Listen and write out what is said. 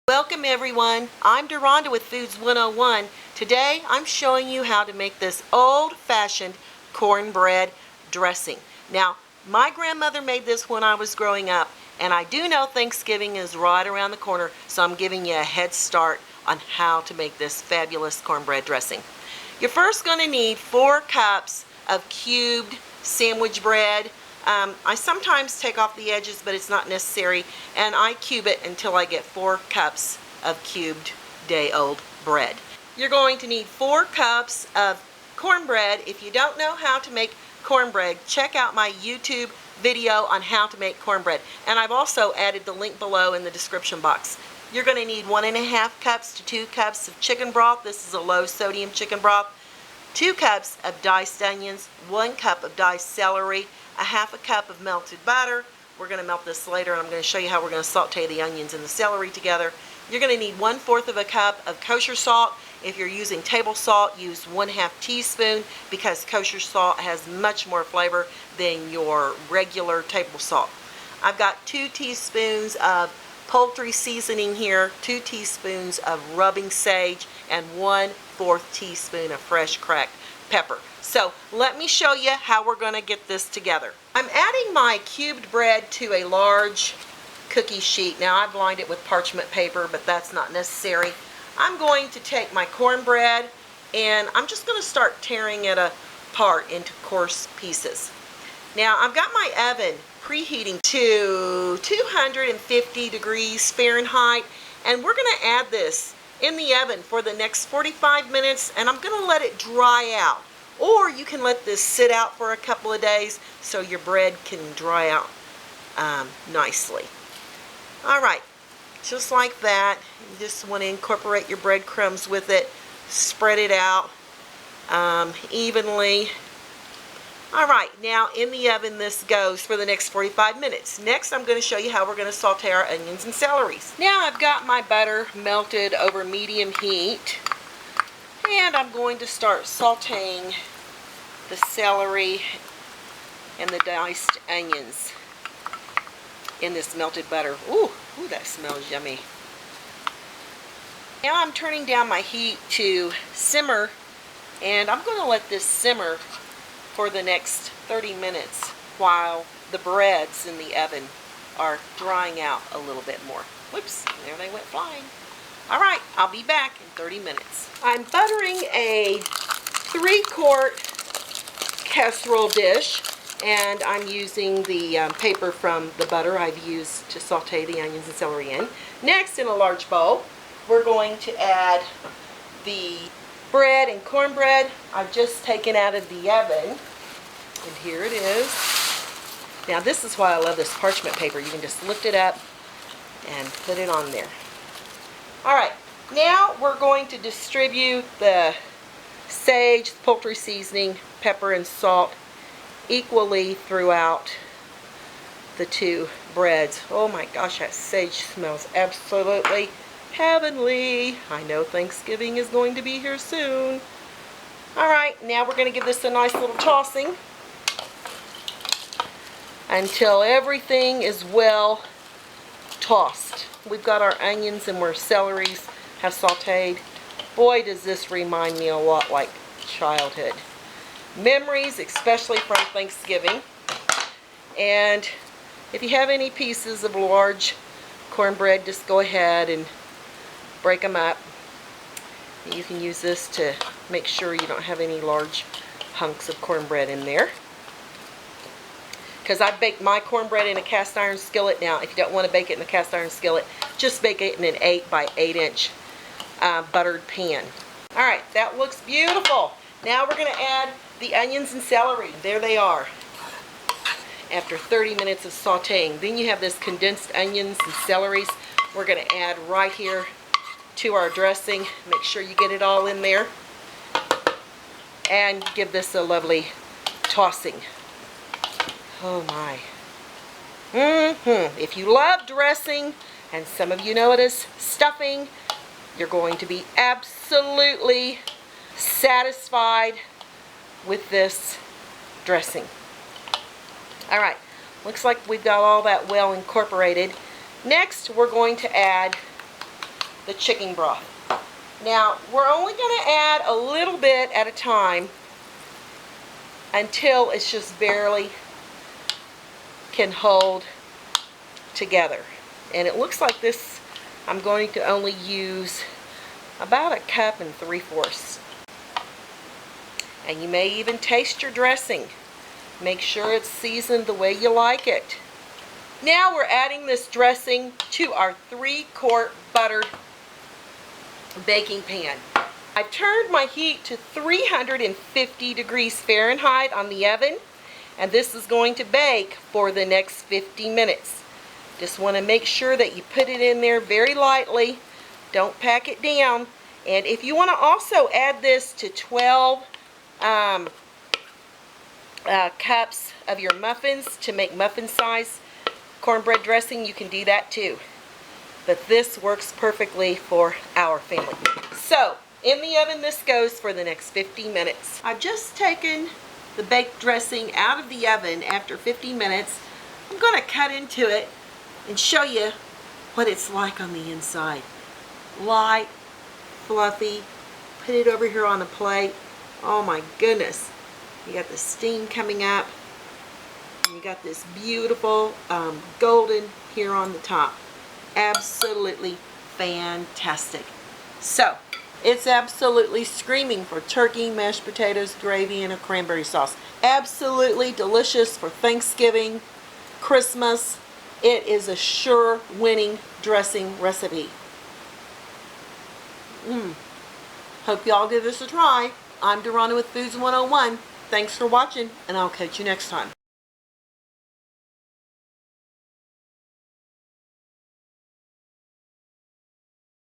Welcome everyone, I'm Deronda with Foods 101. Today I'm showing you how to make this old-fashioned cornbread dressing. Now, my grandmother made this when I was growing up, and I do know Thanksgiving is right around the corner, so I'm giving you a head start on how to make this fabulous cornbread dressing. You're first going to need 4 cups of cubed sandwich bread. I sometimes take off the edges, but it's not necessary, and I cube it until I get 4 cups of cubed day-old bread. You're going to need 4 cups of cornbread. If you don't know how to make cornbread, check out my YouTube video on how to make cornbread, and I've also added the link below in the description box. You're going to need 1.5 cups to 2 cups of chicken broth. This is a low sodium chicken broth. 2 cups of diced onions, 1 cup of diced celery, a 1/2 cup of melted butter. We're going to melt this later, and I'm going to show you how we're going to saute the onions and the celery together. You're going to need 1/4 cup of kosher salt. If you're using table salt, use 1/2 teaspoon because kosher salt has much more flavor than your regular table salt. I've got 2 teaspoons of poultry seasoning here, 2 teaspoons of rubbing sage, and 1/4 teaspoon of fresh cracked pepper. So let me show you how we're going to get this together. I'm adding my cubed bread to a large cookie sheet. Now I've lined it with parchment paper, but that's not necessary. I'm going to take my cornbread and I'm just going to start tearing it apart into coarse pieces. Now I've got my oven preheating to 250 degrees Fahrenheit, and we're going to add this in the oven for the next 45 minutes, and I'm going to let it dry out. Or you can let this sit out for a couple of days so your bread can dry out nicely. Alright, just like that. You just want to incorporate your breadcrumbs with it. Spread it out evenly. Alright, now in the oven this goes for the next 45 minutes. Next I'm going to show you how we're going to saute our onions and celeries. Now I've got my butter melted over medium heat, and I'm going to start sauteing the celery and the diced onions in this melted butter. Ooh, that smells yummy. Now I'm turning down my heat to simmer, and I'm going to let this simmer for the next 30 minutes while the breads in the oven are drying out a little bit more. Whoops, there they went flying. Alright, I'll be back in 30 minutes. I'm buttering a 3-quart casserole dish, and I'm using the paper from the butter I've used to saute the onions and celery in. Next, in a large bowl, we're going to add the bread and cornbread I've just taken out of the oven, and here it is. Now this is why I love this parchment paper. You can just lift it up and put it on there. Alright, now we're going to distribute the sage, poultry seasoning, pepper, and salt equally throughout the 2 breads. Oh my gosh, that sage smells absolutely heavenly. I know Thanksgiving is going to be here soon. Alright, now we're going to give this a nice little tossing until everything is well tossed. We've got our onions and our celeries have sauteed. Boy, does this remind me a lot like childhood memories, especially from Thanksgiving. And if you have any pieces of large cornbread, just go ahead and break them up. You can use this to make sure you don't have any large hunks of cornbread in there. Because I baked my cornbread in a cast iron skillet. Now, if you don't want to bake it in a cast iron skillet, just bake it in an 8 by 8 inch buttered pan. Alright, that looks beautiful. Now we're going to add the onions and celery. There they are. After 30 minutes of sauteing. Then you have this condensed onions and celeries we're going to add right here to our dressing. Make sure you get it all in there. And give this a lovely tossing. Oh my. If you love dressing, and some of you know it as stuffing, you're going to be absolutely satisfied with this dressing. Alright, looks like we've got all that well incorporated. Next, we're going to add the chicken broth. Now, we're only going to add a little bit at a time until it's just barely can hold together. And it looks like this, I'm going to only use about 1 3/4 cups. And you may even taste your dressing. Make sure it's seasoned the way you like it. Now we're adding this dressing to our 3-quart buttered baking pan. I've turned my heat to 350 degrees Fahrenheit on the oven, and this is going to bake for the next 50 minutes. Just want to make sure that you put it in there very lightly. Don't pack it down. And if you want to also add this to 12 cups of your muffins to make muffin size cornbread dressing, you can do that too. But this works perfectly for our family. So, in the oven this goes for the next 50 minutes. I've just taken the baked dressing out of the oven after 50 minutes. I'm going to cut into it and show you what it's like on the inside. Light, fluffy. Put it over here on a plate. Oh my goodness. You got the steam coming up. And you got this beautiful golden here on the top. Absolutely fantastic. So, it's absolutely screaming for turkey, mashed potatoes, gravy, and a cranberry sauce. Absolutely delicious for Thanksgiving, Christmas. It is a sure winning dressing recipe. Hope y'all give this a try. I'm Deronda with Foods 101. Thanks for watching, and I'll catch you next time.